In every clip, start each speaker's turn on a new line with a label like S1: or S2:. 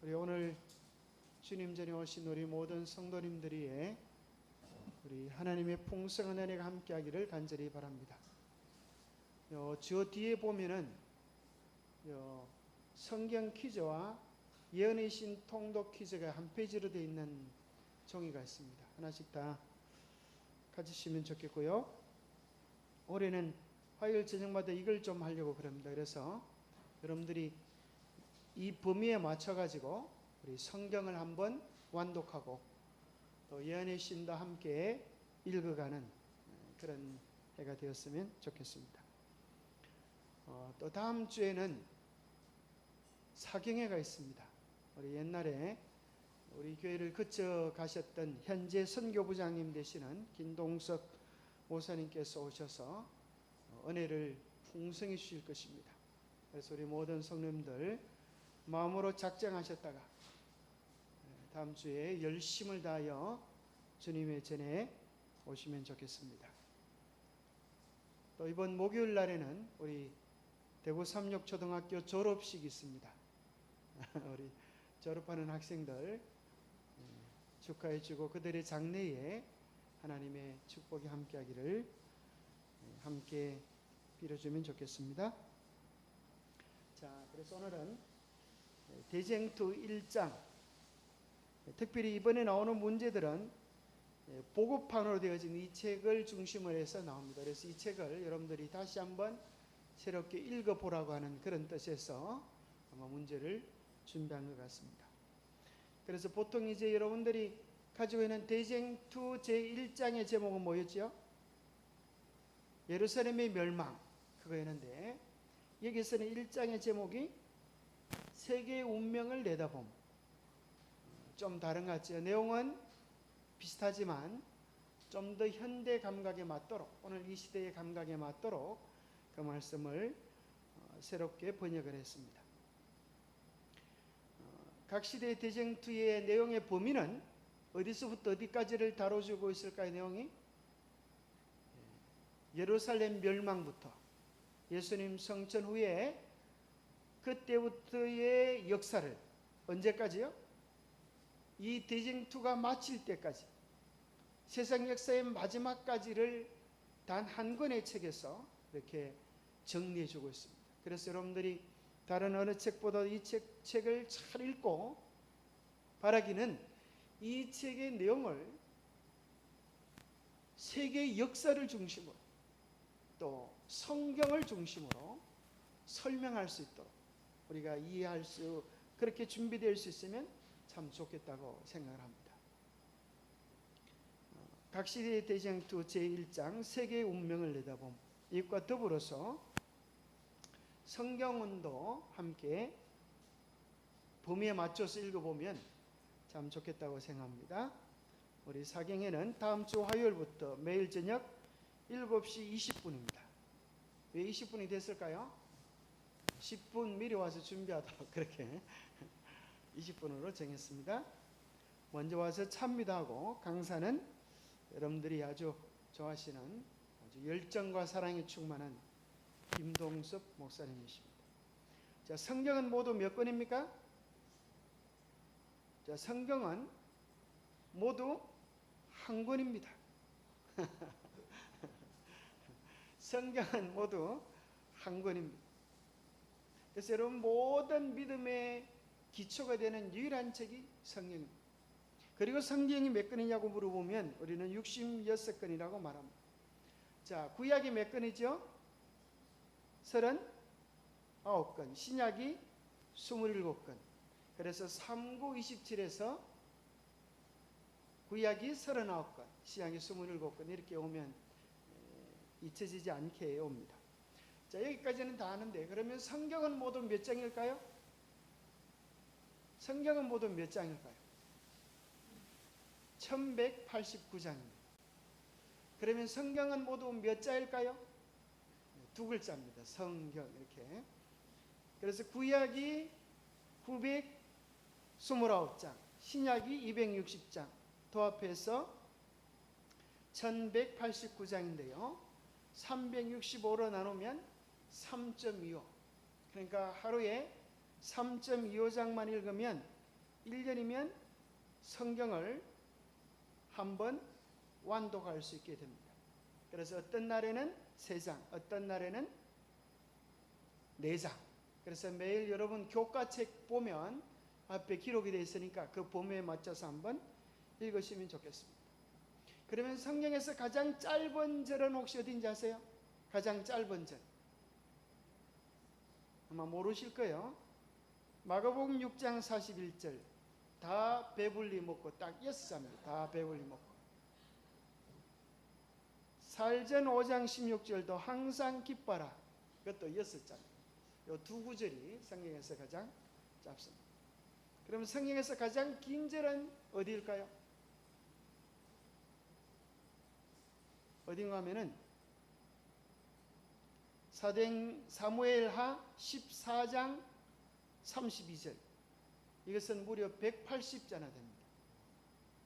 S1: 우리 오늘 주님 전에 오신 우리 모든 성도님들이 우리 하나님의 풍성한 은혜가 함께하기를 간절히 바랍니다. 저 뒤에 보면은 성경 퀴즈와 예언의 신 통독 퀴즈가 한 페이지로 되어 있는 종이가 있습니다. 하나씩 다 가지시면 좋겠고요. 올해는 화요일 저녁마다 이걸 좀 하려고 그럽니다. 그래서 여러분들이 이 범위에 맞춰가지고 우리 성경을 한번 완독하고 또 예언의 신과 함께 읽어가는 그런 해가 되었으면 좋겠습니다. 또 다음 주에는 사경회가 있습니다. 우리 옛날에 우리 교회를 거쳐 가셨던 현재 선교부장님 되시는 김동석 목사님께서 오셔서 은혜를 풍성히 주실 것입니다. 그래서 우리 모든 성도님들 마음으로 작정하셨다가 다음 주에 열심을 다하여 주님의 전에 오시면 좋겠습니다. 또 이번 목요일 날에는 우리 대구 삼육초등학교 졸업식이 있습니다. 우리 졸업하는 학생들 축하해 주고 그들의 장래에 하나님의 축복이 함께하기를 함께 빌어주면 좋겠습니다. 자, 그래서 오늘은 대쟁투 1장, 특별히 이번에 나오는 문제들은 보급판으로 되어진 이 책을 중심으로 해서 나옵니다. 그래서 이 책을 여러분들이 다시 한번 새롭게 읽어보라고 하는 그런 뜻에서 아마 문제를 준비한 것 같습니다. 그래서 보통 이제 여러분들이 가지고 있는 대쟁투 제1장의 제목은 뭐였죠? 예루살렘의 멸망, 그거였는데 여기서는 1장의 제목이 세계의 운명을 내다봄. 좀 다른 것 같죠? 내용은 비슷하지만 좀 더 현대 감각에 맞도록, 오늘 이 시대의 감각에 맞도록 그 말씀을 새롭게 번역을 했습니다. 각 시대의 대쟁투의 내용의 범위는 어디서부터 어디까지를 다뤄주고 있을까요? 내용이 예루살렘 멸망부터 예수님 성천 후에 그때부터의 역사를 언제까지요? 이 대쟁투가 마칠 때까지 세상 역사의 마지막까지를 단 한 권의 책에서 이렇게 정리해 주고 있습니다. 그래서 여러분들이 다른 어느 책보다 이 책을 잘 읽고 바라기는 이 책의 내용을 세계의 역사를 중심으로 또 성경을 중심으로 설명할 수 있도록 우리가 이해할 수, 그렇게 준비될 수 있으면 참 좋겠다고 생각을 합니다. 각 시대의 대쟁투 제1장 세계의 운명을 내다봄, 이것과 더불어서 성경운도 함께 범위에 맞춰서 읽어보면 참 좋겠다고 생각합니다. 우리 사경회는 다음 주 화요일부터 매일 저녁 7시 20분입니다. 왜 20분이 됐을까요? 10분 미리 와서 준비하도록 그렇게 20분으로 정했습니다. 먼저 와서 참여도 하고, 강사는 여러분들이 아주 좋아하시는 아주 열정과 사랑에 충만한 김동섭 목사님이십니다. 자, 성경은 모두 몇 권입니까? 자, 성경은 모두 한 권입니다. 성경은 모두 한 권입니다. 그래서 여러분 모든 믿음의 기초가 되는 유일한 책이 성경입니다. 그리고 성경이 몇 권이냐고 물어보면 우리는 66권이라고 말합니다. 자, 구약이 몇 권이죠? 39권, 신약이 27권. 그래서 3927에서 구약이 39권, 신약이 27권 이렇게 오면 잊혀지지 않게 옵니다. 자, 여기까지는 다 아는데 그러면 성경은 모두 몇 장일까요? 성경은 모두 몇 장일까요? 1189장입니다. 그러면 성경은 모두 몇 자일까요? 두 글자입니다. 성경 이렇게. 그래서 구약이 929장, 신약이 260장, 도합해서 1189장인데요. 365로 나누면 3.25. 그러니까 하루에 3.25장만 읽으면 1년이면 성경을 한번 완독할 수 있게 됩니다. 그래서 어떤 날에는 3장, 어떤 날에는 4장. 그래서 매일 여러분 교과책 보면 앞에 기록이 되어 있으니까 그 범위에 맞춰서 한번 읽으시면 좋겠습니다. 그러면 성경에서 가장 짧은 절은 혹시 어딘지 아세요? 가장 짧은 절. 아마 모르실 거예요. 마가복음 6장 41절. 다 배불리 먹고 딱 6자입니다. 다 배불리 먹고. 살전 5장 16절도 항상 기뻐라. 그것도 6자입니다. 이 두 구절이 성경에서 가장 짧습니다. 그럼 성경에서 가장 긴 절은 어디일까요? 어딘가 하면은 사무엘하 14장 32절. 이것은 무려 180자나 됩니다.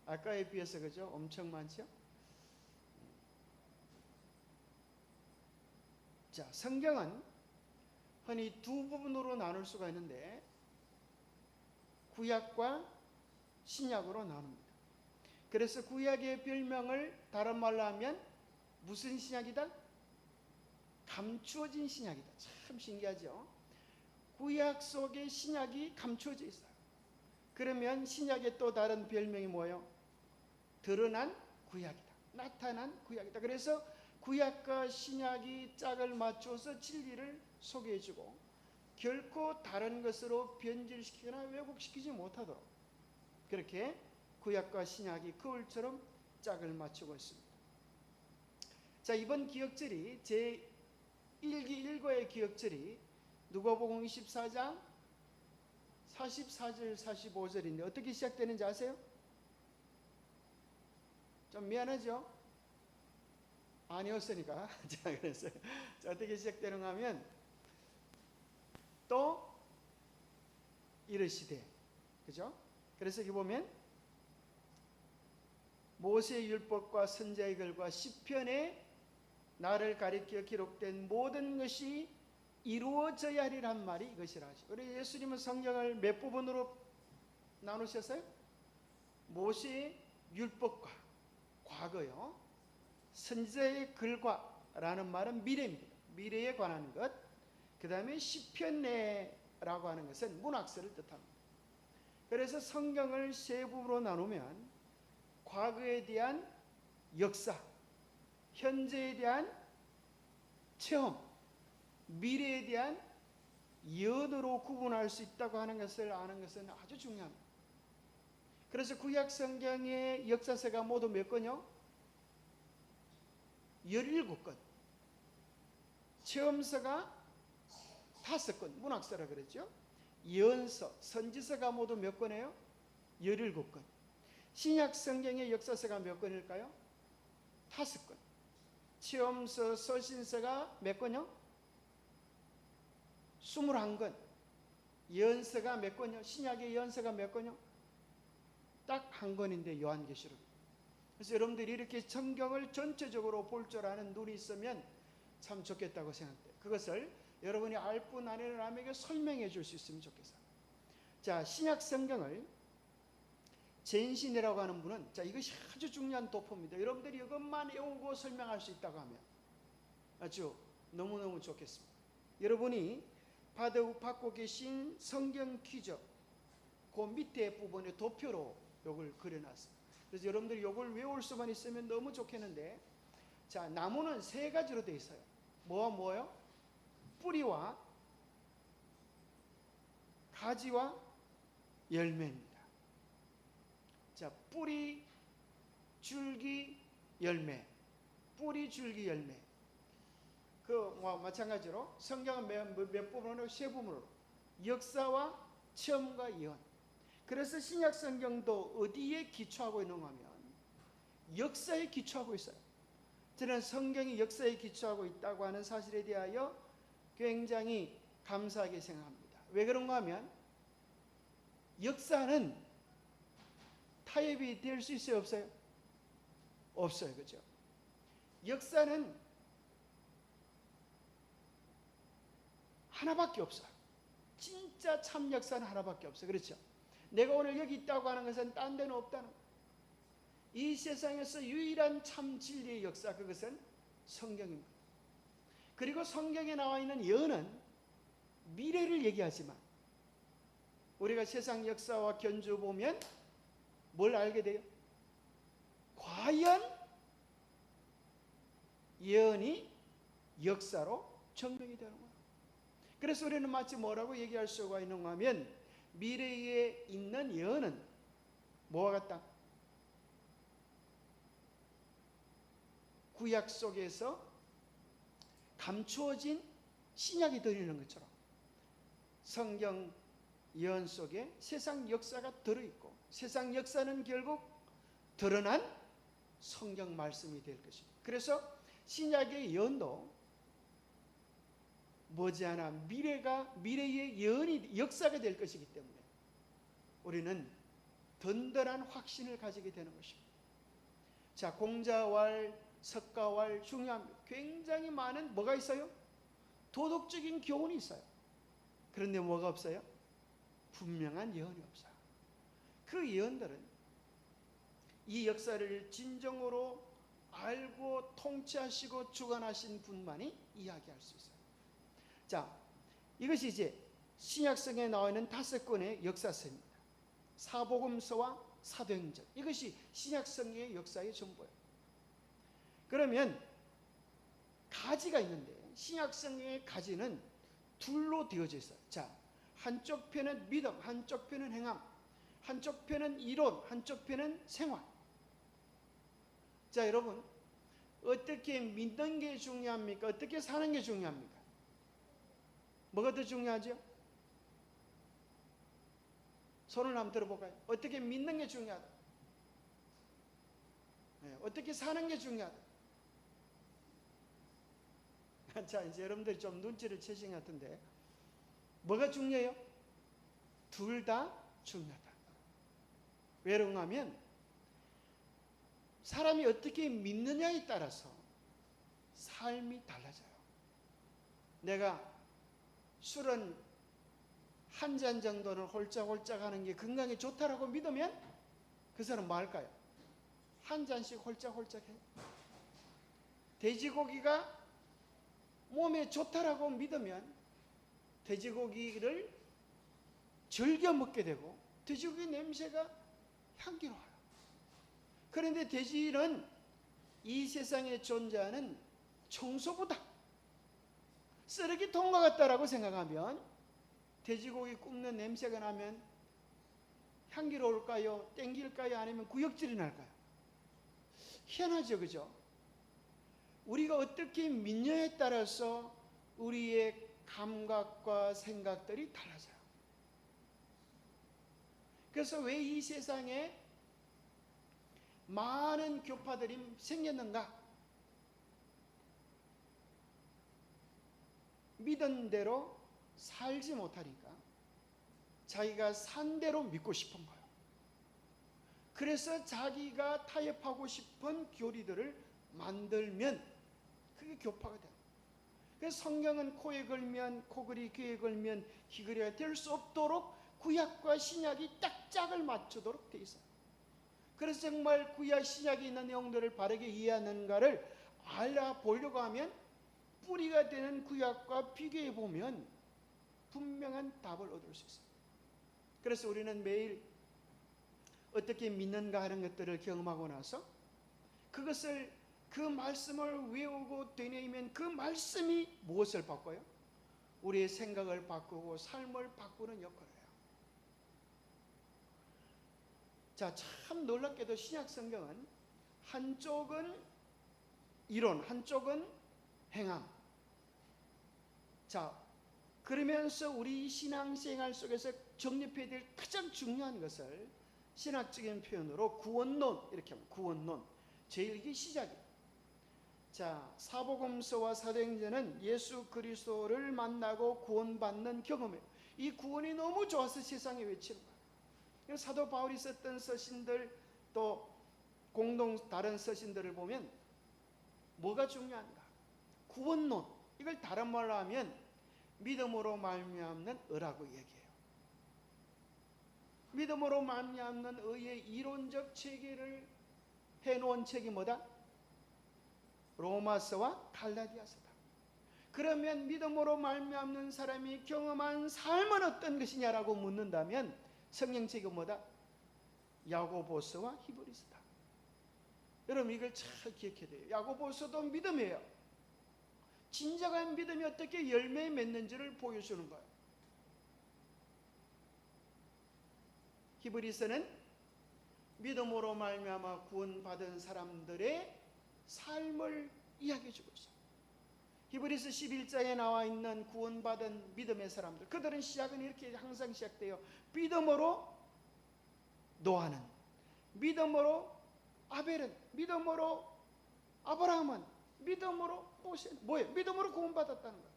S1: 아까에 비해서 그죠? 엄청 많죠? 자, 성경은 흔히 두 부분으로 나눌 수가 있는데 구약과 신약으로 나눕니다. 그래서 구약의 별명을 다른 말로 하면 무슨 신약이다? 감추어진 신약이다. 참 신기하죠? 구약 속에 신약이 감추어져 있어요. 그러면 신약의 또 다른 별명이 뭐예요? 드러난 구약이다. 나타난 구약이다. 그래서 구약과 신약이 짝을 맞춰서 진리를 소개해주고 결코 다른 것으로 변질시키거나 왜곡시키지 못하도록 그렇게 구약과 신약이 거울처럼 짝을 맞추고 있습니다. 자, 이번 기억절이 제1기 1과의 기억절이 누가복음 24장 44절 45절인데 어떻게 시작되는지 아세요? 좀 미안하죠? 아니었으니까. 자, 그래서 자, 어떻게 시작되는가 하면 또 이르시되, 그죠? 그래서 여기 보면 모세의 율법과 선지자의 글과 시편에 나를 가리켜 기록된 모든 것이 이루어져야 하리란 말이 이것이라 하시고, 우리 예수님은 성경을 몇 부분으로 나누셨어요? 모세의 율법과 과거요, 선지자의 글과 라는 말은 미래입니다. 미래에 관한 것. 그 다음에 시편내라고 하는 것은 문학서를 뜻합니다. 그래서 성경을 세 부분으로 나누면 과거에 대한 역사, 현재에 대한 체험, 미래에 대한 예언으로 구분할 수 있다고 하는 것을 아는 것은 아주 중요합니다. 그래서 구약 성경의 역사서가 모두 몇 권이요? 17권. 체험서가 5권, 문학서라 그랬죠. 예언서, 선지서가 모두 몇 권이에요? 17권. 신약 성경의 역사서가 몇 권일까요? 5권. 체험서, 서신서가 몇 권이요? 21권. 예언서가 몇 권이요? 신약의 예언서가 몇 권이요? 딱 한 권인데 요한계시록. 그래서 여러분들이 이렇게 성경을 전체적으로 볼 줄 아는 눈이 있으면 참 좋겠다고 생각돼요. 그것을 여러분이 알 뿐 아니라 남에게 설명해 줄 수 있으면 좋겠어요. 자, 신약 성경을 젠신이라고 하는 분은, 자, 이것이 아주 중요한 도포입니다. 여러분들이 이것만 외우고 설명할 수 있다고 하면 아주 너무너무 좋겠습니다. 여러분이 받고 계신 성경 퀴즈 그 밑에 부분에 도표로 이걸 그려놨습니다. 그래서 여러분들이 이걸 외울 수만 있으면 너무 좋겠는데, 자, 나무는 3가지로 되어 있어요. 뭐와 뭐요? 뿌리와 가지와 열매입니다. 자, 뿌리, 줄기, 열매. 뿌리, 줄기, 열매. 마찬가지로 성경은 몇 부분으로? 3부분으로. 역사와 체험과 예언. 그래서 신약 성경도 어디에 기초하고 있는가 하면 역사에 기초하고 있어요. 저는 성경이 역사에 기초하고 있다고 하는 사실에 대하여 굉장히 감사하게 생각합니다. 왜 그런가 하면 역사는 타협이 될 수 있어요, 없어요? 없어요, 그죠? 역사는 하나밖에 없어요. 진짜 참 역사는 하나밖에 없어요, 그렇죠? 내가 오늘 여기 있다고 하는 것은 딴 데는 없다는 거예요. 이 세상에서 유일한 참 진리의 역사, 그것은 성경입니다. 그리고 성경에 나와 있는 예언은 미래를 얘기하지만 우리가 세상 역사와 견주어 보면 뭘 알게 돼요? 과연 예언이 역사로 증명이 되는 거예요. 그래서 우리는 마치 뭐라고 얘기할 수가 있는가 하면, 미래에 있는 예언은 뭐와 같다? 구약 속에서 감추어진 신약이 들리는 것처럼 성경 예언 속에 세상 역사가 들어있고, 세상 역사는 결국 드러난 성경 말씀이 될 것입니다. 그래서 신약의 예언도 머지않아 미래의 예언이 역사가 될 것이기 때문에 우리는 든든한 확신을 가지게 되는 것입니다. 자, 공자왈, 석가왈 중요합니다. 굉장히 많은 뭐가 있어요? 도덕적인 교훈이 있어요. 그런데 뭐가 없어요? 분명한 예언이 없어요. 그 예언들은 이 역사를 진정으로 알고 통치하시고 주관하신 분만이 이야기할 수 있어요. 자, 이것이 이제 신약성에 나와 있는 5권의 역사서입니다. 사복음서와 사도행전, 이것이 신약성의 역사의 전부예요. 그러면 가지가 있는데, 신약성의 가지는 둘로 되어져 있어요. 자, 한쪽 편은 믿음, 한쪽 편은 행함, 한쪽 편은 이론, 한쪽 편은 생활. 자, 여러분, 어떻게 믿는 게 중요합니까? 어떻게 사는 게 중요합니까? 뭐가 더 중요하죠? 손을 한번 들어볼까요? 어떻게 믿는 게 중요하다. 네, 어떻게 사는 게 중요하다. 자, 이제 여러분들이 좀 눈치를 채신 것 같은데, 뭐가 중요해요? 둘 다 중요하다. 왜 그런가 하면, 사람이 어떻게 믿느냐에 따라서 삶이 달라져요. 내가 술은 한 잔 정도는 홀짝홀짝 하는 게 건강에 좋다라고 믿으면 그 사람 뭐 할까요? 한 잔씩 홀짝홀짝 해요. 돼지고기가 몸에 좋다라고 믿으면 돼지고기를 즐겨 먹게 되고, 돼지고기 냄새가 향기로워요. 그런데 돼지는 이 세상에 존재하는 청소보다 쓰레기통과 같다라고 생각하면, 돼지고기 굽는 냄새가 나면 향기로울까요? 땡길까요? 아니면 구역질이 날까요? 희한하죠, 그죠? 우리가 어떻게 믿느냐에 따라서 우리의 감각과 생각들이 달라져요. 그래서 왜 이 세상에 많은 교파들이 생겼는가? 믿은 대로 살지 못하니까 자기가 산 대로 믿고 싶은 거예요. 그래서 자기가 타협하고 싶은 교리들을 만들면 그게 교파가 돼요. 그래서 성경은 코에 걸면 코걸이, 귀에 걸면 귀걸이가 될 수 없도록 구약과 신약이 딱 짝을 맞추도록 되어 있어요. 그래서 정말 구약 신약에 있는 내용들을 바르게 이해하는가를 알아보려고 하면 뿌리가 되는 구약과 비교해 보면 분명한 답을 얻을 수 있어요. 그래서 우리는 매일 어떻게 믿는가 하는 것들을 경험하고 나서 그것을, 그 말씀을 외우고 되뇌이면 그 말씀이 무엇을 바꿔요? 우리의 생각을 바꾸고 삶을 바꾸는 역할을 해요. 자, 참 놀랍게도 신약 성경은 한쪽은 이론, 한쪽은 행함. 자, 그러면서 우리 신앙생활 속에서 정립해야 될 가장 중요한 것을 신학적인 표현으로 구원론, 이렇게 하면 구원론, 제일 이게 시작이에요. 자, 사복음서와 사도행전은 예수 그리스도를 만나고 구원받는 경험이에요. 이 구원이 너무 좋아서 세상에 외치는 거예요. 그래서 사도 바울이 썼던 서신들, 또 공동 다른 서신들을 보면 뭐가 중요한가? 구원론, 이걸 다른 말로 하면 믿음으로 말미암는 의라고 얘기해요. 믿음으로 말미암는 의의 이론적 체계를 해놓은 책이 뭐다? 로마서와 갈라디아서다. 그러면 믿음으로 말미암는 사람이 경험한 삶은 어떤 것이냐라고 묻는다면 성경책이 뭐다? 야고보서와 히브리서다. 여러분 이걸 잘 기억해야 돼요. 야고보서도 믿음이에요. 진정한 믿음이 어떻게 열매에 맺는지를 보여주는 거예요. 히브리서는 믿음으로 말미암아 구원받은 사람들의 삶을 이야기해 주고 있어요. 히브리서 11장에 나와 있는 구원받은 믿음의 사람들, 그들은 시작은 이렇게 항상 시작돼요. 믿음으로 노아는, 믿음으로 아벨은, 믿음으로 아브라함은, 믿음으로 모세는 뭐예요? 믿음으로 구원받았다는 거예요.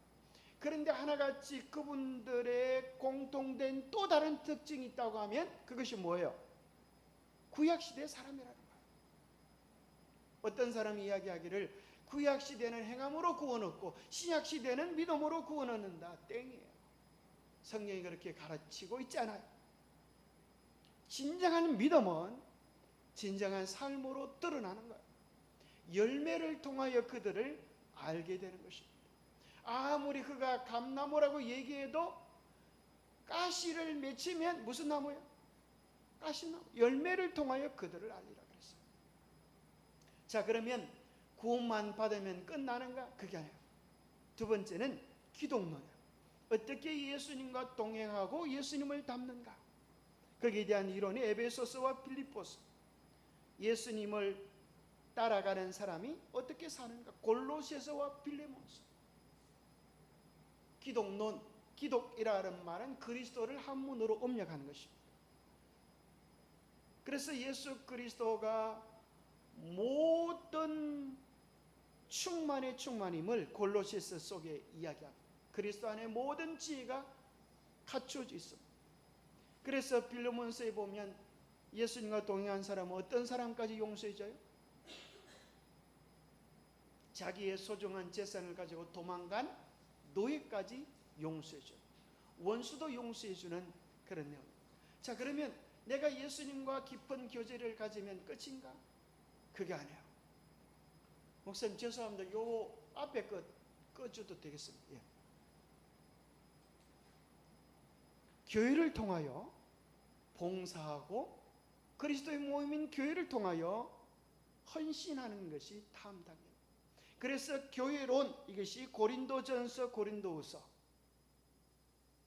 S1: 그런데 하나같이 그분들의 공통된 또 다른 특징이 있다고 하면 그것이 뭐예요? 구약시대의 사람이라는 거예요. 어떤 사람이 이야기하기를 구약시대는 행함으로 구원 얻고 신약시대는 믿음으로 구원 얻는다. 땡이에요. 성경이 그렇게 가르치고 있잖아요. 진정한 믿음은 진정한 삶으로 드러나는 거예요. 열매를 통하여 그들을 알게 되는 것입니다. 아무리 그가 감나무라고 얘기해도 가시를 맺히면 무슨 나무예요? 가시나무. 열매를 통하여 그들을 알리라 그랬어요. 자, 그러면 구원만 받으면 끝나는가? 그게 아니에요. 두 번째는 기독론이에요. 어떻게 예수님과 동행하고 예수님을 닮는가? 거기에 대한 이론이 에베소서와 필립보서. 예수님을 따라가는 사람이 어떻게 사는가? 골로새서와 빌레몬서. 기독론, 기독이라는 말은 그리스도를 한문으로 음력하는 것입니다. 그래서 예수 그리스도가 모든 충만의 충만임을 골로새서 속에 이야기합니다. 그리스도 안에 모든 지혜가 갖춰져 있습니다. 그래서 빌레몬서에 보면 예수님과 동행한 사람은 어떤 사람까지 용서해줘요? 자기의 소중한 재산을 가지고 도망간 노예까지 용서해줘요. 원수도 용서해주는 그런 내용. 자, 그러면 내가 예수님과 깊은 교제를 가지면 끝인가? 그게 아니에요. 목사님 죄송합니다. 요 앞에 거 꺼줘도 되겠습니다. 예. 교회를 통하여 봉사하고 그리스도의 모임인 교회를 통하여 헌신하는 것이 다음 단계입니다. 그래서 교회론, 이것이 고린도전서, 고린도후서.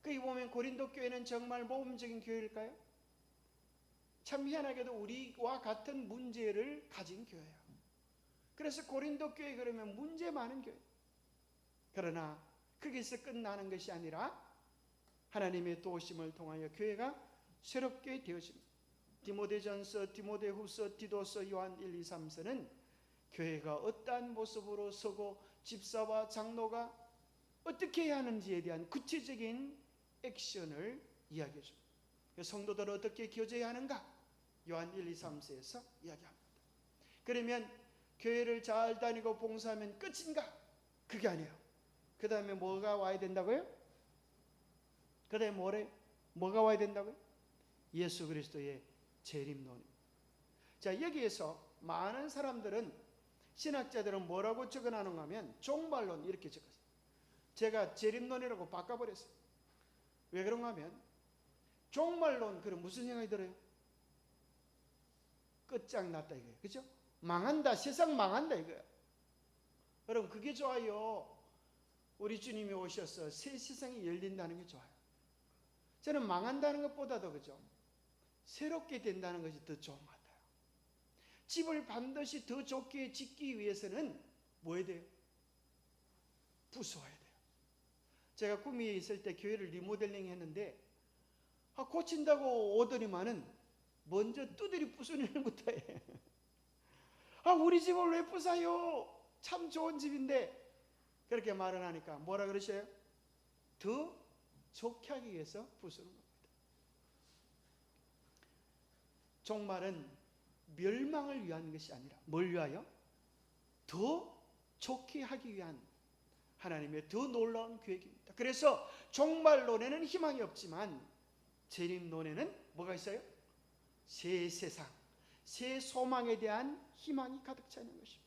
S1: 거기 보면 고린도 교회는 정말 모범적인 교회일까요? 참 희한하게도 우리와 같은 문제를 가진 교회예요. 그래서 고린도 교회 그러면 문제 많은 교회. 그러나 거기서 끝나는 것이 아니라 하나님의 도우심을 통하여 교회가 새롭게 되어집니다. 디모데전서, 디모데후서, 디도서, 요한 1, 2, 3서는 교회가 어떠한 모습으로 서고 집사와 장로가 어떻게 해야 하는지에 대한 구체적인 액션을 이야기해 줍니다. 성도들은 어떻게 교제해야 하는가? 요한 1, 2, 3서에서 이야기합니다. 그러면 교회를 잘 다니고 봉사하면 끝인가? 그게 아니에요. 그 다음에 뭐가 와야 된다고요? 그 다음에 뭐가 와야 된다고요? 예수 그리스도의 재림론입니다. 자, 여기에서 많은 사람들은, 신학자들은 뭐라고 적어나는가 하면 종말론 이렇게 적었어요. 제가 재림론이라고 바꿔버렸어요. 왜 그런가 하면 종말론, 그럼 무슨 생각이 들어요? 끝장났다 이거예요. 그죠? 망한다, 세상 망한다 이거예요. 여러분 그게 좋아요. 우리 주님이 오셔서 새 세상이 열린다는 게 좋아요. 저는 망한다는 것보다도 그죠? 새롭게 된다는 것이 더 좋은 것 같아요. 집을 반드시 더 좋게 짓기 위해서는 뭐 해야 돼요? 부수어야 돼요. 제가 구미에 있을 때 교회를 리모델링 했는데 고친다고 오더니만은 먼저 두드리 부수는 일부터 해. 우리 집을 왜 부사요? 참 좋은 집인데. 그렇게 말을 하니까 뭐라 그러셔요? 더 좋게 하기 위해서 부수는 겁니다. 종말은 멸망을 위한 것이 아니라 뭘 위하여? 더 좋게 하기 위한 하나님의 더 놀라운 계획입니다. 그래서 종말론에는 희망이 없지만 재림론에는 뭐가 있어요? 새 세상, 새 소망에 대한 희망이 가득 차 있는 것입니다.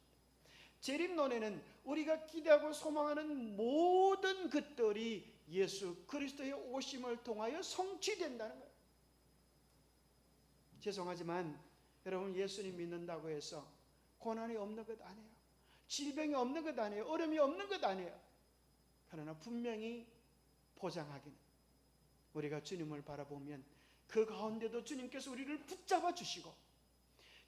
S1: 재림론에는 우리가 기대하고 소망하는 모든 것들이 예수 그리스도의 오심을 통하여 성취된다는 거예요. 죄송하지만 여러분, 예수님 믿는다고 해서 고난이 없는 것 아니에요. 질병이 없는 것 아니에요. 어려움이 없는 것 아니에요. 그러나 분명히 보장하기는, 우리가 주님을 바라보면 그 가운데도 주님께서 우리를 붙잡아 주시고,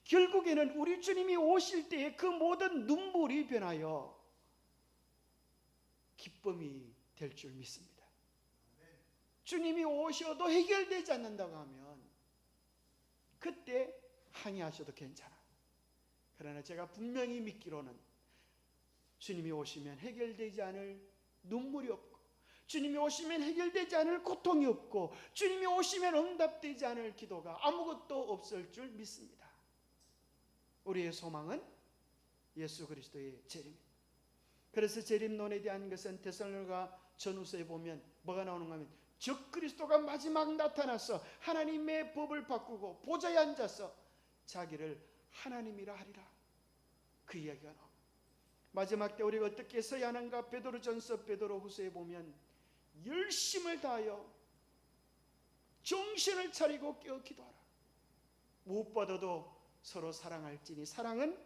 S1: 결국에는 우리 주님이 오실 때에 그 모든 눈물이 변하여 기쁨이 될 줄 믿습니다. 주님이 오셔도 해결되지 않는다고 하면 그때 항의하셔도 괜찮아. 그러나 제가 분명히 믿기로는 주님이 오시면 해결되지 않을 눈물이 없고, 주님이 오시면 해결되지 않을 고통이 없고, 주님이 오시면 응답되지 않을 기도가 아무것도 없을 줄 믿습니다. 우리의 소망은 예수 그리스도의 재림입니다. 그래서 재림론에 대한 것은 데살로니가 전후서에 보면 뭐가 나오는가 하면, 적 그리스도가 마지막 나타나서 하나님의 법을 바꾸고 보좌에 앉아서 자기를 하나님이라 하리라, 그 이야기가 나옵니다. 마지막 때 우리가 어떻게 서야 하는가? 베드로전서 베드로후서에 보면 열심을 다하여 정신을 차리고 깨어 기도하라. 무엇보다도 서로 사랑할지니 사랑은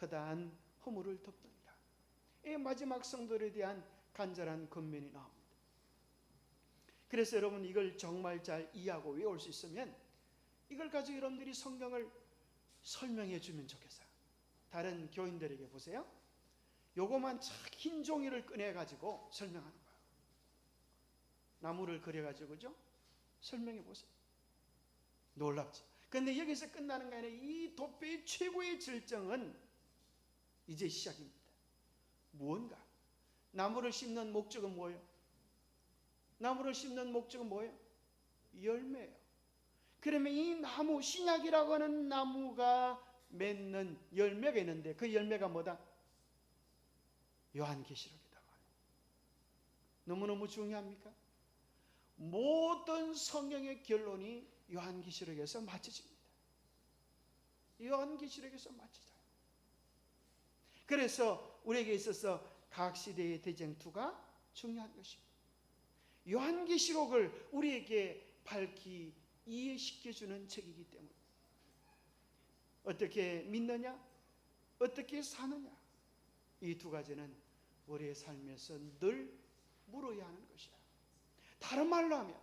S1: 허다한 허물을 덮느니라. 이 마지막 성도에 대한 간절한 권면이 나옵니다. 그래서 여러분, 이걸 정말 잘 이해하고 외울 수 있으면 이걸 가지고 여러분들이 성경을 설명해 주면 좋겠어요. 다른 교인들에게 보세요. 요거만 흰 종이를 꺼내가지고 설명하는 거예요. 나무를 그려가지고, 그죠? 설명해 보세요. 놀랍죠? 그런데 여기서 끝나는 게 아니라 이 도표의 최고의 절정은 이제 시작입니다. 무언가? 나무를 심는 목적은 뭐예요? 나무를 심는 목적은 뭐예요? 열매예요. 그러면 이 나무, 신약이라고 하는 나무가 맺는 열매가 있는데 그 열매가 뭐다? 요한계시록이라고 해요. 너무너무 중요합니까? 모든 성경의 결론이 요한계시록에서 맞춰집니다. 요한계시록에서 맞춰져요. 그래서 우리에게 있어서 각 시대의 대쟁투가 중요한 것입니다. 요한계시록을 우리에게 밝히 이해시켜주는 책이기 때문에 어떻게 믿느냐, 어떻게 사느냐, 이 두 가지는 우리의 삶에서 늘 물어야 하는 것이야. 다른 말로 하면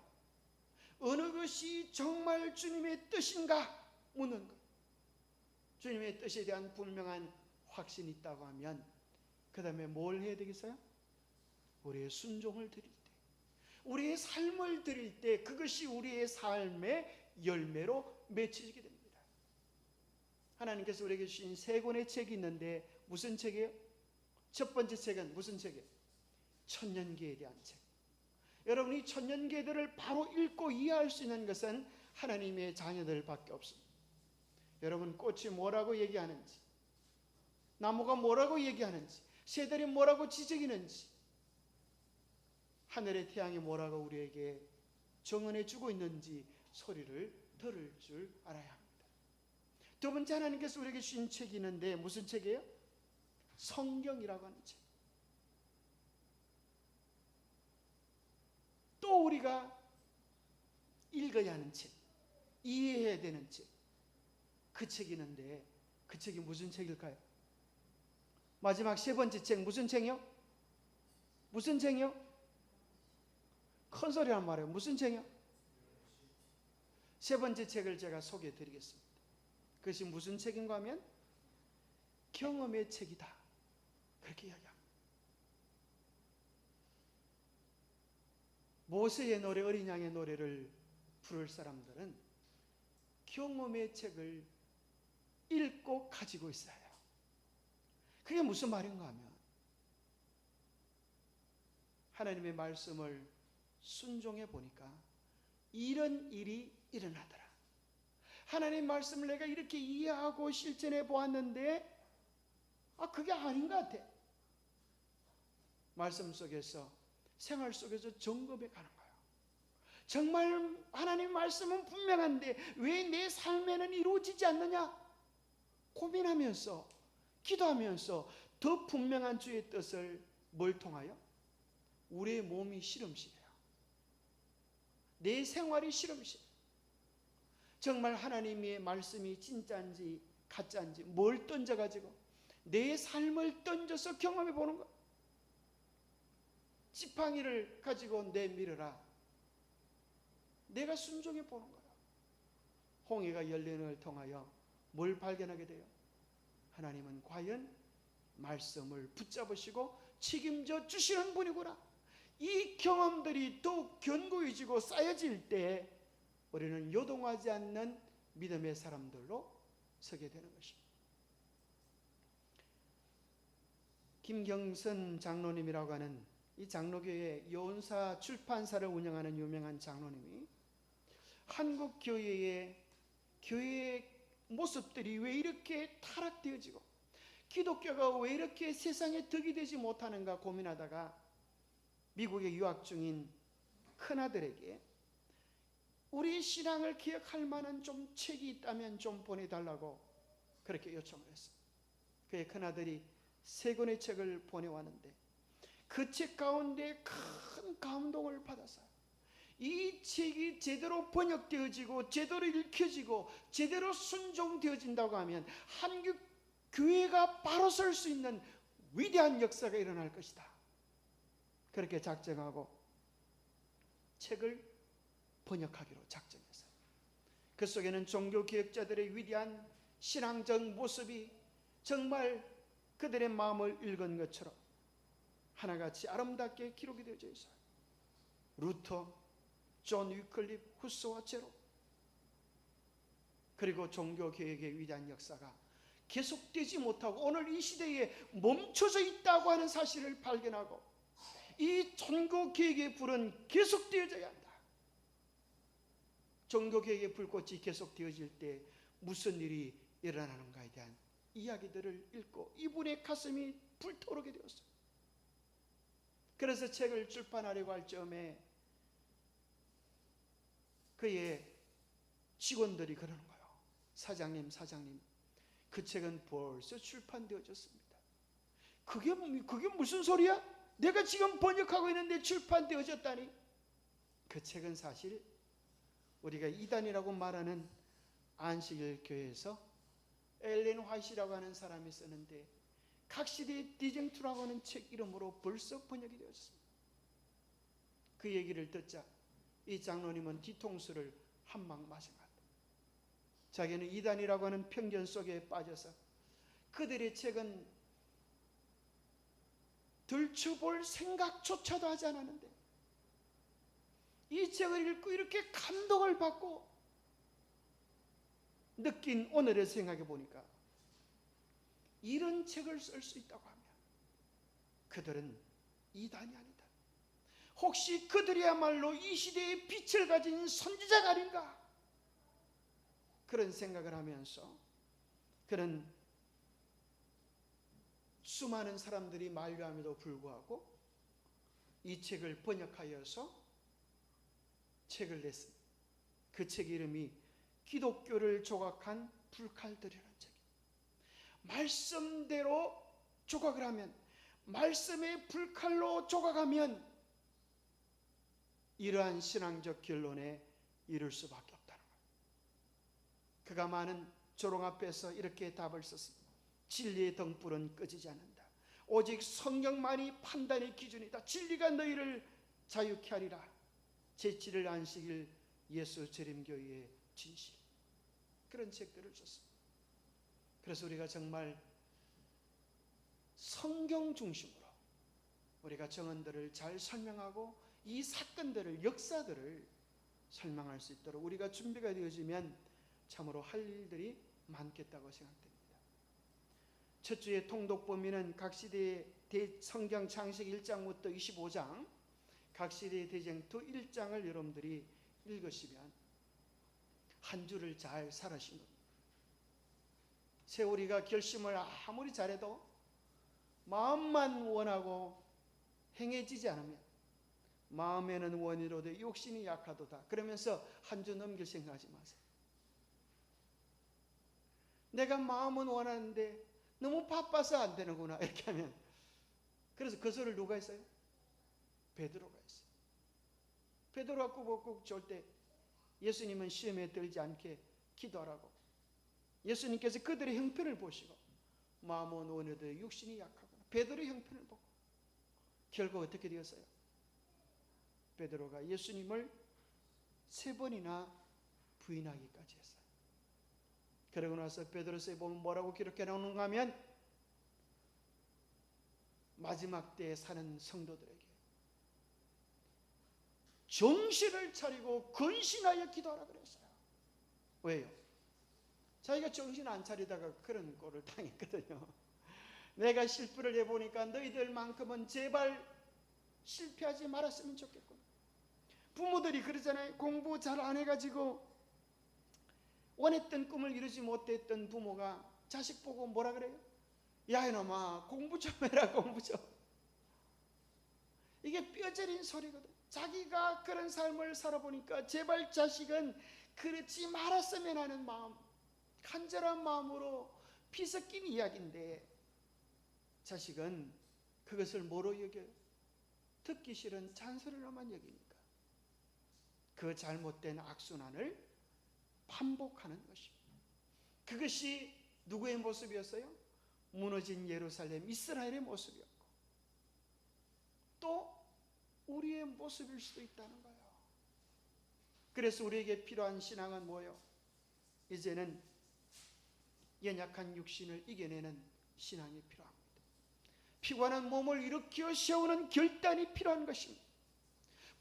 S1: 어느 것이 정말 주님의 뜻인가 묻는 것. 주님의 뜻에 대한 분명한 확신이 있다고 하면 그 다음에 뭘 해야 되겠어요? 우리의 순종을 드릴 때, 우리의 삶을 드릴 때 그것이 우리의 삶의 열매로 맺혀지게 됩니다. 하나님께서 우리에게 주신 세 권의 책이 있는데 무슨 책이에요? 첫 번째 책은 무슨 책이에요? 천년기에 대한 책. 여러분이 천년기들을 바로 읽고 이해할 수 있는 것은 하나님의 자녀들밖에 없습니다. 여러분, 꽃이 뭐라고 얘기하는지, 나무가 뭐라고 얘기하는지, 새들이 뭐라고 지적이는지, 하늘의 태양이 뭐라고 우리에게 정언해 주고 있는지 소리를 들을 줄 알아야 합니다. 두 번째, 하나님께서 우리에게 주신 책이 있는데 무슨 책이에요? 성경이라고 하는 책. 또 우리가 읽어야 하는 책, 이해해야 되는 책, 그 책이 있는데 그 책이 무슨 책일까요? 마지막 세 번째 책 무슨 책이요? 무슨 책이요? 큰 소리란 말이에요. 무슨 책이요? 세 번째 책을 제가 소개해 드리겠습니다. 그것이 무슨 책인가 하면 경험의 책이다, 그렇게 이야기합니다. 모세의 노래, 어린 양의 노래를 부를 사람들은 경험의 책을 읽고 가지고 있어야 해요. 그게 무슨 말인가 하면 하나님의 말씀을 순종해 보니까 이런 일이 일어나더라. 하나님 말씀을 내가 이렇게 이해하고 실천해 보았는데 그게 아닌 것 같아. 말씀 속에서, 생활 속에서 점검해 가는 거예요. 정말 하나님 말씀은 분명한데 왜 내 삶에는 이루어지지 않느냐? 고민하면서 기도하면서 더 분명한 주의 뜻을 뭘 통하여? 우리의 몸이 실험실이에요. 내 생활이 실험실. 정말 하나님의 말씀이 진짜인지 가짜인지 뭘 던져가지고 내 삶을 던져서 경험해 보는 것. 지팡이를 가지고 내밀어라. 내가 순종해 보는 거야. 홍해가 열리는 걸 통하여 뭘 발견하게 돼요? 하나님은 과연 말씀을 붙잡으시고 책임져 주시는 분이구나. 이 경험들이 더욱 견고해지고 쌓여질 때 우리는 요동하지 않는 믿음의 사람들로 서게 되는 것입니다. 김경선 장로님이라고 하는 이 장로교회 요은사 출판사를 운영하는 유명한 장로님이 한국 교회의 교회의 모습들이 왜 이렇게 타락되어지고 기독교가 왜 이렇게 세상에 덕이 되지 못하는가 고민하다가 미국에 유학 중인 큰아들에게 우리 신앙을 기억할 만한 좀 책이 있다면 좀 보내달라고 그렇게 요청을 했어요. 그의 큰아들이 3권의 책을 보내왔는데 그 책 가운데 큰 감동을 받았어요. 이 책이 제대로 번역되어지고 제대로 읽혀지고 제대로 순종되어진다고 하면 한국 교회가 바로 설 수 있는 위대한 역사가 일어날 것이다. 그렇게 작정하고 책을 번역하기로 작정했어요. 그 속에는 종교개혁자들의 위대한 신앙적 모습이 정말 그들의 마음을 읽은 것처럼 하나같이 아름답게 기록이 되어져 있어요. 루터, 존 위클립, 후스와 제로, 그리고 종교개혁의 위대한 역사가 계속되지 못하고 오늘 이 시대에 멈춰져 있다고 하는 사실을 발견하고 이 종교개혁의 불은 계속되어져야 한다. 종교개혁의 불꽃이 계속되어질 때 무슨 일이 일어나는가에 대한 이야기들을 읽고 이분의 가슴이 불타오르게 되었어요. 그래서 책을 출판하려고 할 즈음에 그의 직원들이 그러는 거예요. 사장님, 그 책은 벌써 출판되어졌습니다. 그게 무슨 소리야? 내가 지금 번역하고 있는데 출판되어졌다니. 그 책은 사실 우리가 이단이라고 말하는 안식일 교회에서 엘렌 화이트라고 하는 사람이 쓰는데 각 시대의 디쟁투라고 하는 책 이름으로 벌써 번역이 되었습니다. 그 얘기를 듣자 이 장로님은 뒤통수를 한 방 맞은 것 같아요. 자기는 이단이라고 하는 편견 속에 빠져서 그들의 책은 들춰볼 생각조차도 하지 않았는데 이 책을 읽고 이렇게 감동을 받고 느낀 오늘을 생각해 보니까 이런 책을 쓸 수 있다고 하면 그들은 이단이 아니다. 혹시 그들이야말로 이 시대의 빛을 가진 선지자가 아닌가? 그런 생각을 하면서 그는 수많은 사람들이 만류함에도 불구하고 이 책을 번역하여서 책을 냈습니다. 그 책 이름이 기독교를 조각한 불칼들이라는 책입니다. 말씀대로 조각을 하면, 말씀의 불칼로 조각하면 이러한 신앙적 결론에 이를 수밖에 없다는 거예요. 그가 많은 조롱 앞에서 이렇게 답을 썼습니다. 진리의 등불은 꺼지지 않는다. 오직 성경만이 판단의 기준이다. 진리가 너희를 자유케 하리라. 제7일 안식일 예수 재림교회의 진실. 그런 책들을 썼습니다. 그래서 우리가 정말 성경 중심으로 우리가 정언들을 잘 설명하고 이 사건들을, 역사들을 설명할 수 있도록 우리가 준비가 되어지면 참으로 할 일들이 많겠다고 생각됩니다. 첫 주의 통독 범위는 각 시대의 성경 창세기 1장부터 25장, 각 시대의 대쟁투 1장을 여러분들이 읽으시면 한 주를 잘 살아신 겁니다. 세월이가 결심을 아무리 잘해도 마음만 원하고 행해지지 않으면 마음에는 원이로되 욕심이 약하도다. 그러면서 한 주 넘길 생각하지 마세요. 내가 마음은 원하는데 너무 바빠서 안 되는구나 이렇게 하면, 그래서 그 소리를 누가 했어요? 베드로가 했어요. 베드로가 꾸벅꾸벅 졸 때 예수님은 시험에 들지 않게 기도하라고, 예수님께서 그들의 형편을 보시고 마음은 원하되 육신이 약하구나, 베드로의 형편을 보고 결국 어떻게 되었어요? 베드로가 예수님을 3번이나 부인하기까지 했어요. 그러고 나서 베드로서에 보면 뭐라고 기록해 놓는가 하면, 마지막 때에 사는 성도들에게 정신을 차리고 근신하여 기도하라 그랬어요. 왜요? 자기가 정신 안 차리다가 그런 꼴을 당했거든요. 내가 실패를 해보니까 너희들만큼은 제발 실패하지 말았으면 좋겠구나. 부모들이 그러잖아요. 공부 잘 안 해가지고 원했던 꿈을 이루지 못했던 부모가 자식 보고 뭐라 그래요? 야 이놈아 공부 좀 해라, 공부 좀. 이게 뼈저린 소리거든. 자기가 그런 삶을 살아보니까 제발 자식은 그렇지 말았으면 하는 마음, 간절한 마음으로 피 섞인 이야기인데, 자식은 그것을 뭐로 여겨요? 듣기 싫은 잔소리로만 여기니까 그 잘못된 악순환을 반복하는 것입니다. 그것이 누구의 모습이었어요? 무너진 예루살렘 이스라엘의 모습이었고, 또 우리의 모습일 수도 있다는 거예요. 그래서 우리에게 필요한 신앙은 뭐예요? 이제는 연약한 육신을 이겨내는 신앙이 필요합니다. 피곤한 몸을 일으켜 세우는 결단이 필요한 것입니다.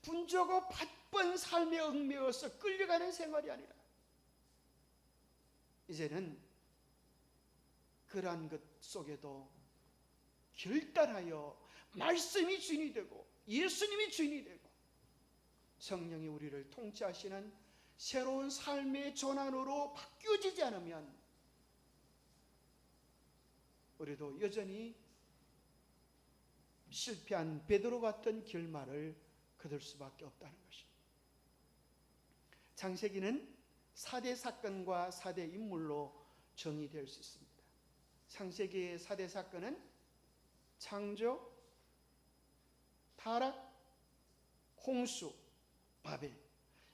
S1: 분주하고 바쁜 삶에 얽매여서 끌려가는 생활이 아니라, 이제는 그러한 것 속에도 결단하여 말씀이 주인이 되고 예수님이 주인이 되고 성령이 우리를 통치하시는 새로운 삶의 전환으로 바뀌어지지 않으면 우리도 여전히 실패한 베드로 같은 결말을 거둘 수밖에 없다는 것입니다. 창세기는 4대 사건과 4대 인물로 정의될 수 있습니다. 창세기의 4대 사건은 창조, 타락, 홍수, 바벨.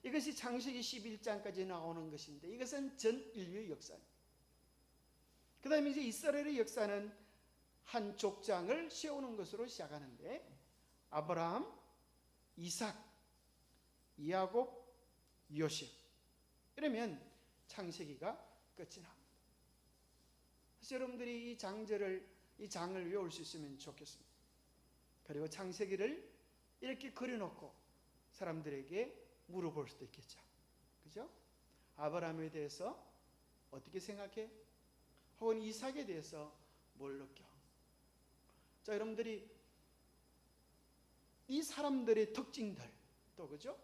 S1: 이것이 창세기 11장까지 나오는 것인데, 이것은 전 인류의 역사입니다. 그 다음에 이제 이스라엘의 역사는 한 족장을 세우는 것으로 시작하는데, 아브라함, 이삭, 야곱, 요셉, 이러면 창세기가 끝이 납니다. 그래서 여러분들이 이 장을 외울 수 있으면 좋겠습니다. 그리고 창세기를 이렇게 그려놓고 사람들에게 물어볼 수도 있겠죠. 그죠? 아브라함에 대해서 어떻게 생각해? 혹은 이삭에 대해서 뭘 느껴? 자, 여러분들이 이 사람들의 특징들, 또 그죠?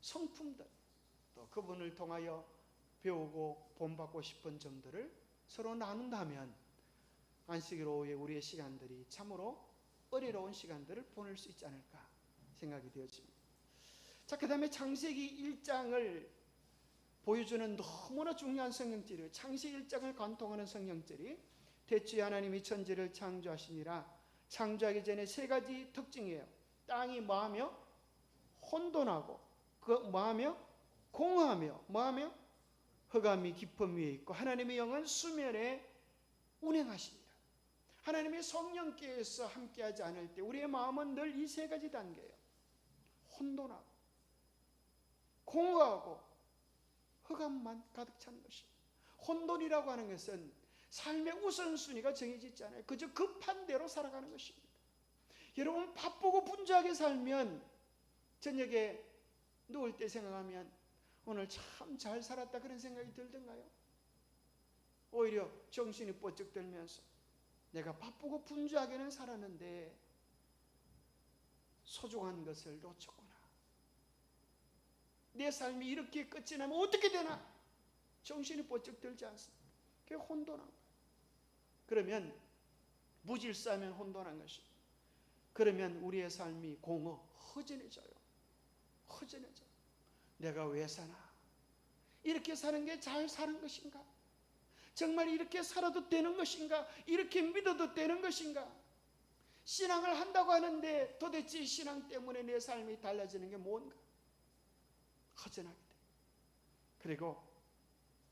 S1: 성품들, 또 그분을 통하여 배우고 본받고 싶은 점들을 서로 나눈다면 안식일 오후에 우리의 시간들이 참으로 은혜로운 시간들을 보낼 수 있지 않을까 생각이 되어집니다. 자, 그 다음에 창세기 1장을 보여주는 너무나 중요한 성경절이에요. 창세기 1장을 관통하는 성경절이 대초에 하나님이 천지를 창조하시니라. 창조하기 전에 3가지 특징이에요. 땅이 뭐하며? 혼돈하고, 그 뭐하며? 공허하며, 뭐하며? 흑암이 깊음 위에 있고 하나님의 영은 수면에 운행하십니다. 하나님의 성령께서 함께하지 않을 때 우리의 마음은 늘 이 3가지 단계예요. 혼돈하고 공허하고 흑암만 가득 찬 것입니다. 혼돈이라고 하는 것은 삶의 우선순위가 정해져 있지 않아요. 그저 급한 대로 살아가는 것입니다. 여러분 바쁘고 분주하게 살면 저녁에 누울 때 생각하면 오늘 참 잘 살았다 그런 생각이 들던가요? 오히려 정신이 번쩍 들면서 내가 바쁘고 분주하게는 살았는데 소중한 것을 놓쳤구나. 내 삶이 이렇게 끝이 나면 어떻게 되나? 정신이 번쩍 들지 않습니까? 그게 혼돈한 거예요. 그러면 무질서하면 혼돈한 것입니다. 그러면 우리의 삶이 공허, 허전해져요. 허전해져. 내가 왜 사나? 이렇게 사는 게 잘 사는 것인가? 정말 이렇게 살아도 되는 것인가? 이렇게 믿어도 되는 것인가? 신앙을 한다고 하는데 도대체 신앙 때문에 내 삶이 달라지는 게 뭔가? 허전하게 돼. 그리고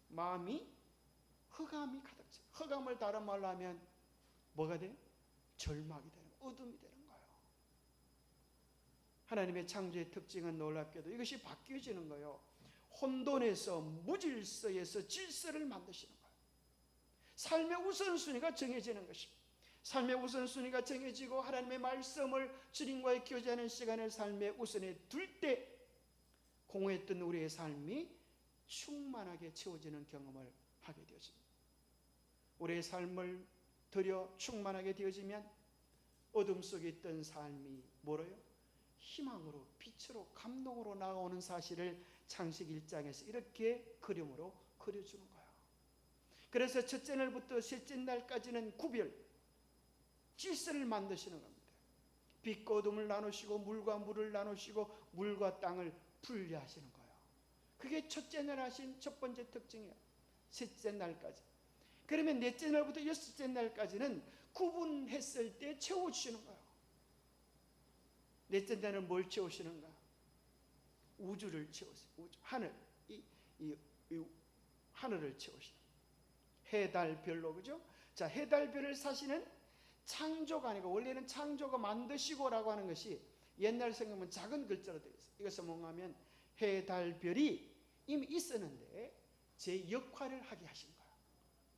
S1: 마음이 흑암이 가득 차. 흑암을 다른 말로 하면 뭐가 돼요? 절망이 되는, 어둠이 되는 거예요. 하나님의 창조의 특징은 놀랍게도 이것이 바뀌어지는 거예요. 혼돈에서, 무질서에서 질서를 만드시는 거예요. 삶의 우선순위가 정해지는 것입니다. 삶의 우선순위가 정해지고 하나님의 말씀을 주님과의 교제하는 시간을 삶의 우선에 둘 때 공허했던 우리의 삶이 충만하게 채워지는 경험을 하게 되어집니다. 우리의 삶을 들여 충만하게 되어지면 어둠 속에 있던 삶이 뭐로요? 희망으로, 빛으로, 감동으로 나아오는 사실을 창세기 1장에서 이렇게 그림으로 그려주는 거예요. 그래서 첫째 날부터 셋째 날까지는 구별, 질서를 만드시는 겁니다. 빛과 어둠을 나누시고 물과 물을 나누시고 물과 땅을 분리하시는 거예요. 그게 첫째 날 하신 첫 번째 특징이에요. 셋째 날까지. 그러면 넷째 날부터 여섯째 날까지는 구분했을 때 채워주시는 거예요. 넷째 날은 뭘 채우시는가? 우주를 채우세요. 우주, 하늘, 이 하늘을 채우시는 해, 달, 별로, 그죠? 자, 해, 달, 별을 사시는 창조가 아니고, 원래는 창조가 만드시고라고 하는 것이 옛날 성경은 작은 글자로 되어 있어요. 이것은 뭔가 하면 해, 달, 별이 이미 있었는데 제 역할을 하게 하신 거예요.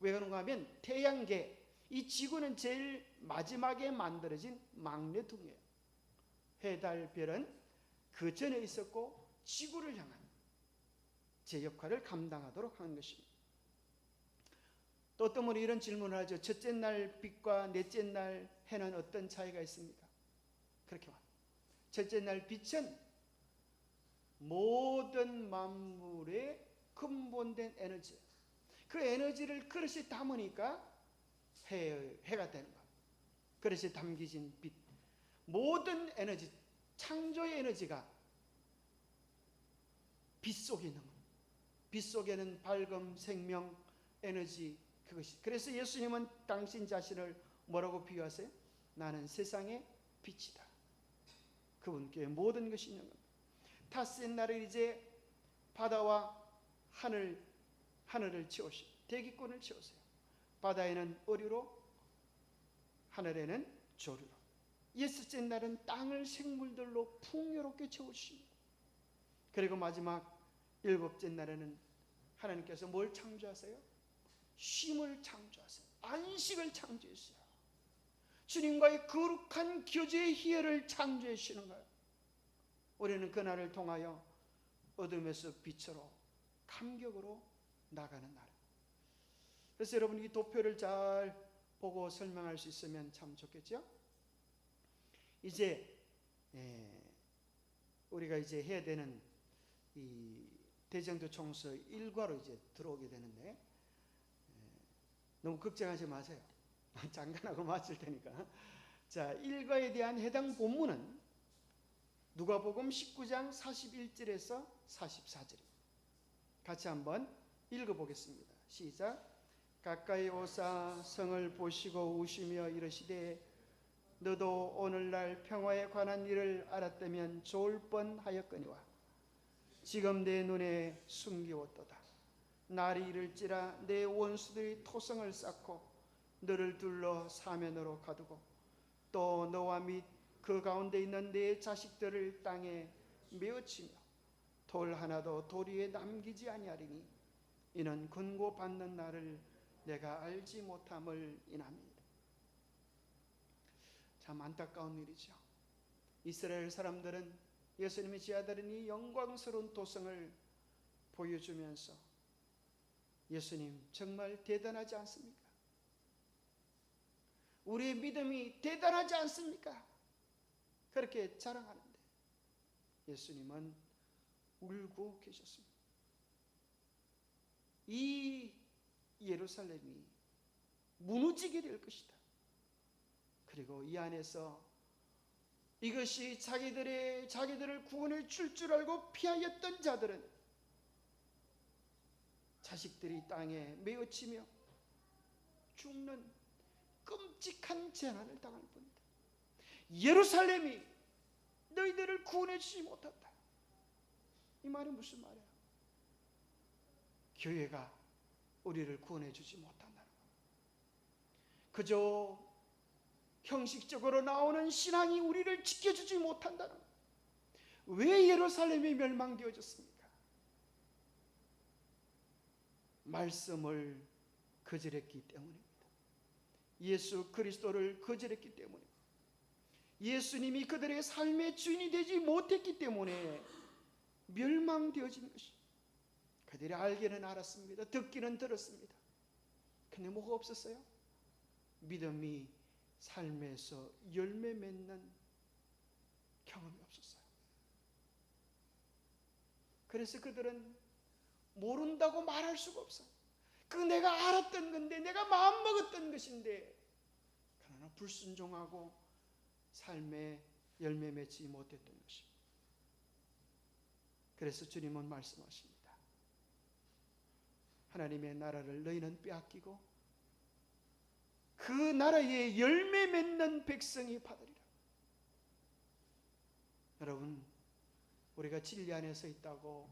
S1: 왜 그런가 하면 태양계, 이 지구는 제일 마지막에 만들어진 막내둥이에요. 해, 달, 별은 그 전에 있었고 지구를 향한 제 역할을 감당하도록 하는 것입니다. 또 어떤 분이 이런 질문을 하죠. 첫째 날 빛과 넷째 날 해는 어떤 차이가 있습니까? 그렇게 말합니다. 첫째 날 빛은 모든 만물의 근본된 에너지, 그 에너지를 그릇에 담으니까 해가 되는 겁니다. 그릇에 담기진 빛, 모든 에너지, 창조의 에너지가 빛 속에 있는 겁니다. 빛 속에는 밝음, 생명, 에너지, 그것이. 그래서 예수님은 당신 자신을 뭐라고 비유하세요? 나는 세상의 빛이다. 그분께 모든 것이 있는 겁니다. 닷새 날을 이제 바다와 하늘을 채우시고 대기권을 채우세요. 바다에는 어류로, 하늘에는 조류로. 여섯째 날은 땅을 생물들로 풍요롭게 채우십니다. 그리고 마지막 일곱째 날에는 하나님께서 뭘 창조하세요? 쉼을 창조하세요. 안식을 창조했어요. 주님과의 거룩한 교제의 희열을 창조해 주시는 거예요. 우리는 그날을 통하여 어둠에서 빛으로, 감격으로 나가는 날. 그래서 여러분 이 도표를 잘 보고 설명할 수 있으면 참 좋겠죠? 이제 우리가 이제 해야 되는 이 대정도 총서 1과로 이제 들어오게 되는데 너무 걱정하지 마세요. 잠깐하고 맞을 테니까. 자, 1과에 대한 해당 본문은 누가복음 19장 41절에서 44절입니다. 같이 한번 읽어보겠습니다. 시작. 가까이 오사 성을 보시고 우시며 이르시되 너도 오늘날 평화에 관한 일을 알았다면 좋을 뻔하였거니와 지금 내 눈에 숨기웠도다. 날이 이를지라 내 원수들이 토성을 쌓고 너를 둘러 사면으로 가두고 또 너와 및 그 가운데 있는 내 자식들을 땅에 메어치며 돌 하나도 돌 위에 남기지 아니하리니 이는 권고받는 날을 내가 알지 못함을 인함이다. 참 안타까운 일이죠. 이스라엘 사람들은 예수님이 제자들은 이 영광스러운 도성을 보여주면서 예수님 정말 대단하지 않습니까? 우리의 믿음이 대단하지 않습니까? 그렇게 자랑하는데 예수님은 울고 계셨습니다. 이 예루살렘이 무너지게 될 것이다. 그리고 이 안에서 이것이 자기들을 구원해 줄 줄 알고 피하였던 자들은 자식들이 땅에 메어치며 죽는 끔찍한 재난을 당할 뿐이다. 예루살렘이 너희들을 구원해 주지 못한다. 이 말이 무슨 말이야? 교회가 우리를 구원해 주지 못한다는 것. 그저 형식적으로 나오는 신앙이 우리를 지켜주지 못한다는 것. 왜 예루살렘이 멸망되어졌습니까? 말씀을 거절했기 때문입니다. 예수 그리스도를 거절했기 때문입니다. 예수님이 그들의 삶의 주인이 되지 못했기 때문에 멸망되어진 것입니다. 그들이 알기는 알았습니다. 듣기는 들었습니다. 근데 뭐가 없었어요? 믿음이 삶에서 열매 맺는 경험이 없었어요. 그래서 그들은 모른다고 말할 수가 없어요. 그 내가 알았던 건데, 내가 마음먹었던 것인데, 그러나 불순종하고 삶에 열매 맺지 못했던 것입니다. 그래서 주님은 말씀하십니다. 하나님의 나라를 너희는 빼앗기고 그 나라에 열매 맺는 백성이 받으리라. 여러분, 우리가 진리 안에 서 있다고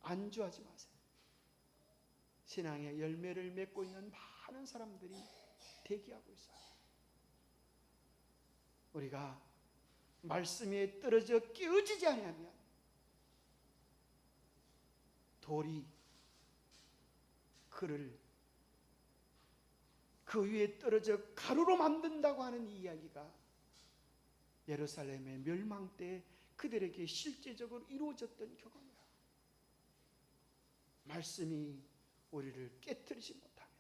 S1: 안주하지 마세요. 신앙의 열매를 맺고 있는 많은 사람들이 대기하고 있어요. 우리가 말씀에 떨어져 깨어지지 않으면 돌이 그를 그 위에 떨어져 가루로 만든다고 하는 이야기가 예루살렘의 멸망 때 그들에게 실제적으로 이루어졌던 경험이야. 말씀이 우리를 깨트리지 못하면,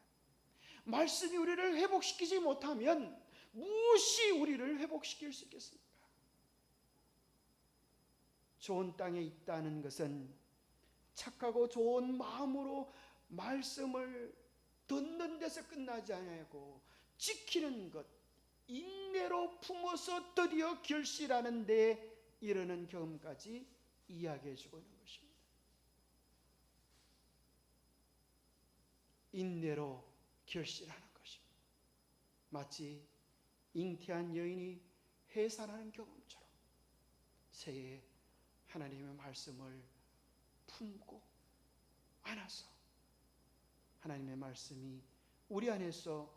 S1: 말씀이 우리를 회복시키지 못하면 무엇이 우리를 회복시킬 수 있겠습니까? 좋은 땅에 있다는 것은 착하고 좋은 마음으로 말씀을 듣는 데서 끝나지 않고 지키는 것, 인내로 품어서 드디어 결실하는 데 이르는 경험까지 이야기해 주고 있는 것입니다. 인내로 결실하는 것입니다. 마치 잉태한 여인이 해산하는 경험처럼 새해 하나님의 말씀을 품고 안아서 하나님의 말씀이 우리 안에서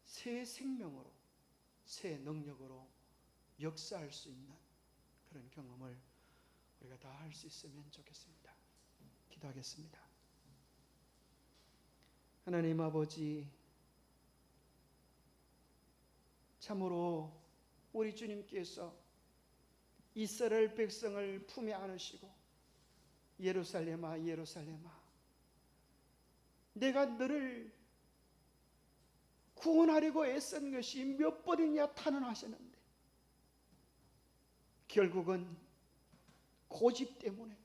S1: 새 생명으로, 새 능력으로 역사할 수 있는 그런 경험을 우리가 다 할 수 있으면 좋겠습니다. 기도하겠습니다. 하나님 아버지, 참으로 우리 주님께서 이스라엘 백성을 품에 안으시고 예루살렘아 예루살렘아 내가 너를 구원하려고 애쓴 것이 몇 번이냐 탄원하셨는데 결국은 고집 때문에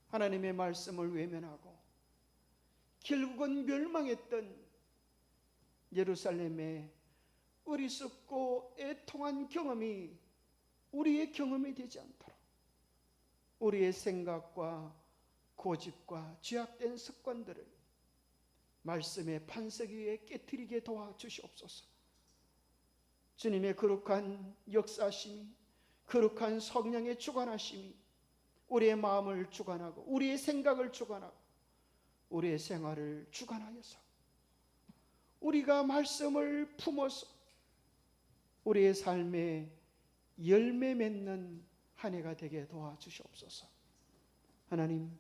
S1: 하나님의 말씀을 외면하고 결국은 멸망했던 예루살렘의 어리석고 애통한 경험이 우리의 경험이 되지 않도록 우리의 생각과 고집과 죄악된 습관들을 말씀의 반석 위에 깨트리게 도와주시옵소서. 주님의 거룩한 역사심이, 거룩한 성령의 주관하심이 우리의 마음을 주관하고 우리의 생각을 주관하고 우리의 생활을 주관하여서 우리가 말씀을 품어서 우리의 삶에 열매 맺는 한 해가 되게 도와주시옵소서. 하나님,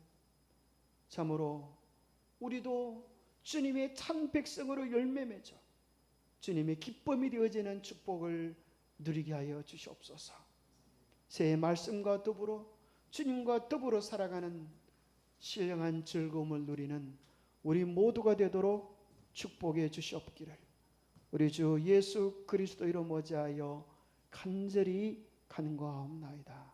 S1: 참으로 우리도 주님의 참 백성으로 열매 맺어 주님의 기쁨이 되어지는 축복을 누리게 하여 주시옵소서. 새해 말씀과 더불어 주님과 더불어 살아가는 신령한 즐거움을 누리는 우리 모두가 되도록 축복해 주시옵기를 우리 주 예수 그리스도 이름 어지하여 간절히 간구하옵나이다.